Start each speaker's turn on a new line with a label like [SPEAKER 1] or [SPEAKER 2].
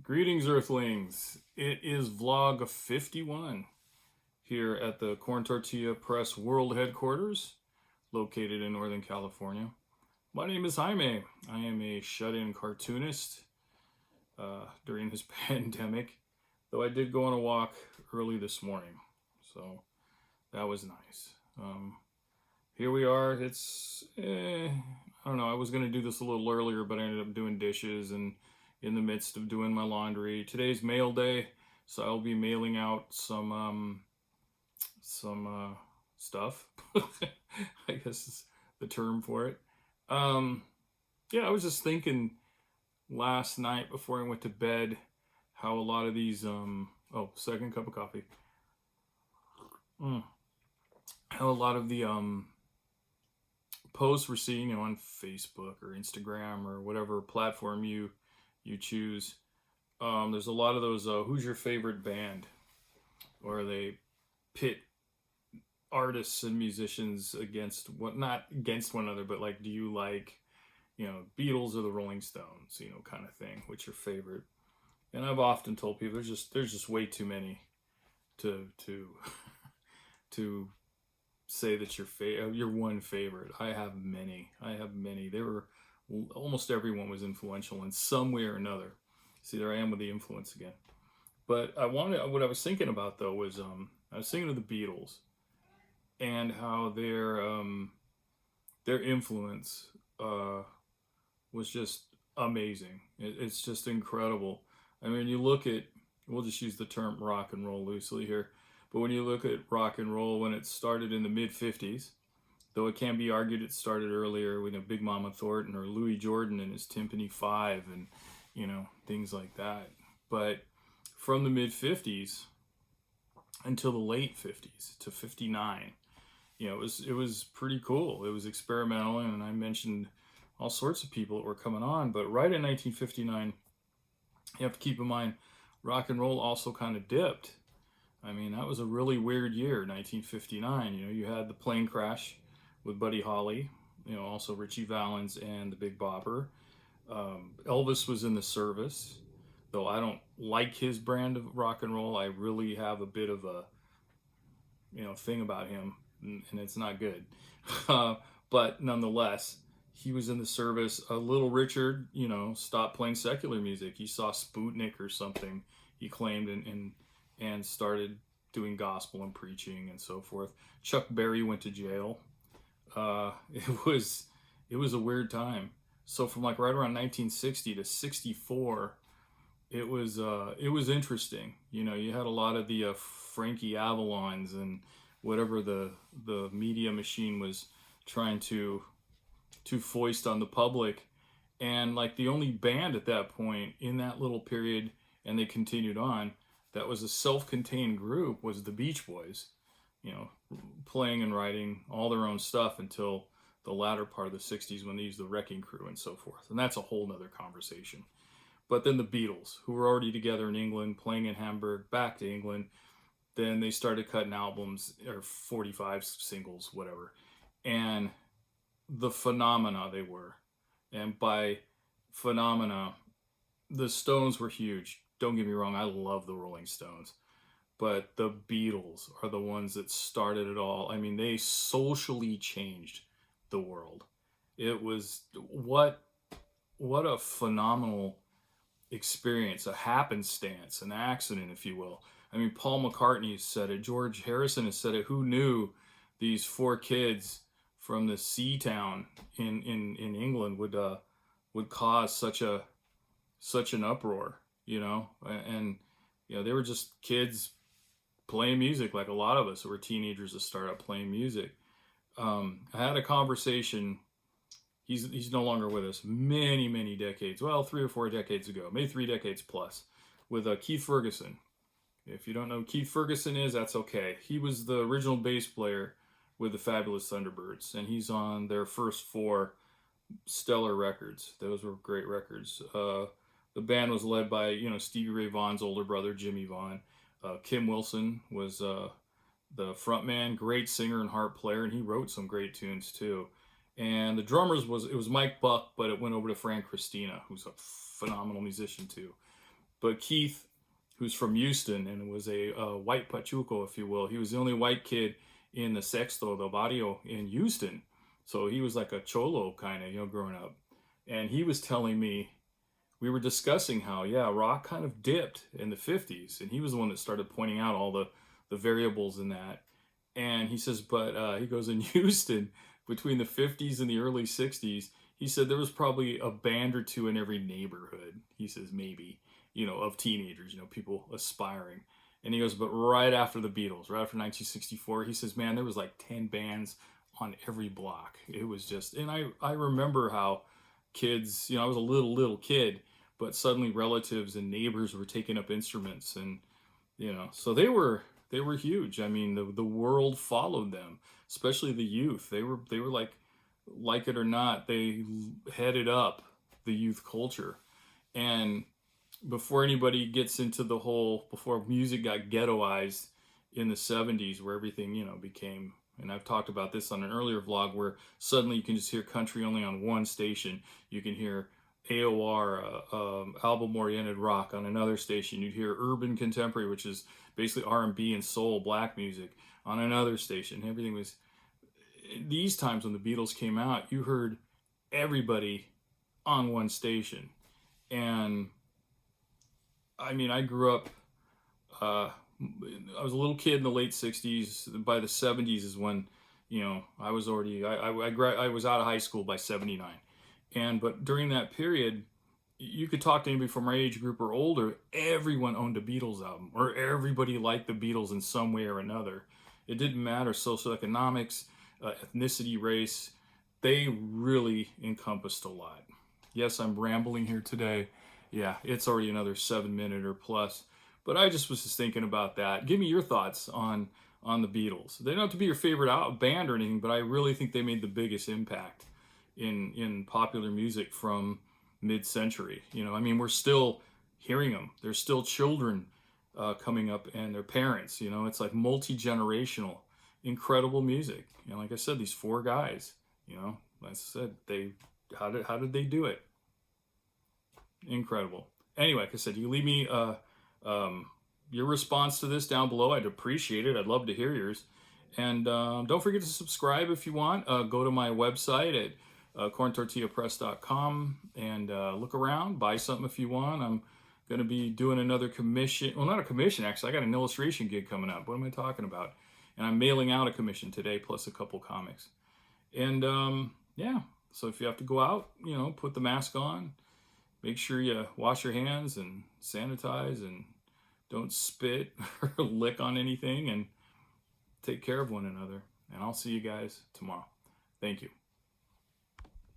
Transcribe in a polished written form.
[SPEAKER 1] Greetings, Earthlings. It is vlog 51 here at the Corn Tortilla Press World Headquarters, located in Northern California. My name is Jaime. I am a shut-in cartoonist during this pandemic, though I did go on a walk early this morning, so that was nice. Here we are. It's, I don't know, I was going to do this a little earlier, but I ended up doing dishes and in the midst of doing my laundry. Today's mail day, so I'll be mailing out some stuff. I guess is the term for it. Yeah, I was just thinking last night before I went to bed how a lot of these second cup of coffee. How a lot of the posts we're seeing, on Facebook or Instagram or whatever platform you choose. There's a lot of those who's your favorite band, or they pit artists and musicians against not against one another, but like, do you like Beatles or the Rolling Stones, kind of thing. What's your favorite? And I've often told people there's just way too many to to say that your one favorite. I have many. They were almost everyone was influential in some way or another. See, there I am with the influence again. But what I was thinking about though was I was thinking of the Beatles and how their influence was just amazing. It's just incredible. I mean, you look at, we'll just use the term rock and roll loosely here, but when you look at rock and roll when it started in the mid-50s, though it can be argued it started earlier with Big Mama Thornton or Louis Jordan and his Timpani 5 and, things like that. But from the mid-50s until the late 50s to 59, it was pretty cool. It was experimental, and I mentioned all sorts of people that were coming on. But right in 1959, you have to keep in mind, rock and roll also kind of dipped. I mean, that was a really weird year, 1959. You had the plane crash with Buddy Holly, also Richie Valens and the Big Bopper. Elvis was in the service, though I don't like his brand of rock and roll. I really have a bit of a, thing about him, and it's not good. But nonetheless, he was in the service. Little Richard, stopped playing secular music. He saw Sputnik or something, he claimed, and started doing gospel and preaching and so forth. Chuck Berry went to jail. It was a weird time. So from like right around 1960 to 64, it was interesting. You had a lot of the Frankie Avalons and whatever the media machine was trying to foist on the public, and like the only band at that point in that little period, and they continued on, that was a self-contained group was the Beach Boys, playing and writing all their own stuff until the latter part of the 60s when they used the Wrecking Crew and so forth. And that's a whole nother conversation. But then the Beatles, who were already together in England, playing in Hamburg, back to England, then they started cutting albums, or 45 singles, whatever. And the phenomena they were. And by phenomena, the Stones were huge. Don't get me wrong, I love the Rolling Stones. But the Beatles are the ones that started it all. I mean, they socially changed the world. It was, what a phenomenal experience, a happenstance, an accident, if you will. I mean, Paul McCartney said it, George Harrison has said it. Who knew these four kids from the sea town in England would cause such an uproar, and they were just kids playing music like a lot of us who were teenagers to start up playing music. I had a conversation. He's no longer with us. Many decades. Well, 3 or 4 decades ago, maybe 3 decades plus, with Keith Ferguson. If you don't know who Keith Ferguson is, that's okay. He was the original bass player with the Fabulous Thunderbirds, and he's on their first 4 stellar records. Those were great records. The band was led by Stevie Ray Vaughan's older brother, Jimmy Vaughan. Kim Wilson was the frontman, great singer and harp player, and he wrote some great tunes too. And the drummers was Mike Buck, but it went over to Frank Christina, who's a phenomenal musician too. But Keith, who's from Houston and was a white pachuco, if you will, he was the only white kid in the sexto del barrio in Houston. So he was like a cholo kind of, growing up. And he was telling me, we were discussing how, yeah, rock kind of dipped in the 50s. And he was the one that started pointing out all the variables in that. And he says, but he goes, in Houston, between the 50s and the early 60s, he said there was probably a band or two in every neighborhood. He says, maybe, of teenagers, people aspiring. And he goes, but right after the Beatles, right after 1964, he says, man, there was like 10 bands on every block. It was just, and I remember how kids, I was a little kid, but suddenly relatives and neighbors were taking up instruments, and so they were huge. I mean, the world followed them, especially the youth. They were like it or not, they headed up the youth culture. And before anybody gets into before music got ghettoized in the 70s, where everything, became, and I've talked about this on an earlier vlog, where suddenly you can just hear country only on one station. You can hear AOR, album-oriented rock, on another station. You'd hear urban contemporary, which is basically R&B and soul, black music, on another station. Everything was, these times when the Beatles came out, you heard everybody on one station. And I mean, I grew up, I was a little kid in the late 60s. By the 70s is when, I was already, I was out of high school by 79. But during that period, you could talk to anybody from our age group or older, everyone owned a Beatles album, or everybody liked the Beatles in some way or another. It didn't matter, socioeconomics, ethnicity, race, they really encompassed a lot. Yes, I'm rambling here today. Yeah, it's already another 7 minute or plus. But I just was just thinking about that. Give me your thoughts on the Beatles. They don't have to be your favorite band or anything, but I really think they made the biggest impact in popular music from mid-century. I mean, we're still hearing them. There's still children coming up and their parents. It's like multi-generational, incredible music. Like I said, these four guys. Like I said, how did they do it? Incredible. Anyway, like I said, you leave me your response to this down below. I'd appreciate it. I'd love to hear yours. And don't forget to subscribe if you want. Go to my website at corntortillapress.com and look around, buy something if you want. I'm going to be doing another commission. Well, not a commission, actually. I got an illustration gig coming up. What am I talking about? And I'm mailing out a commission today, plus a couple comics. And yeah, so if you have to go out, put the mask on. Make sure you wash your hands and sanitize, and don't spit or lick on anything, and take care of one another. And I'll see you guys tomorrow. Thank you.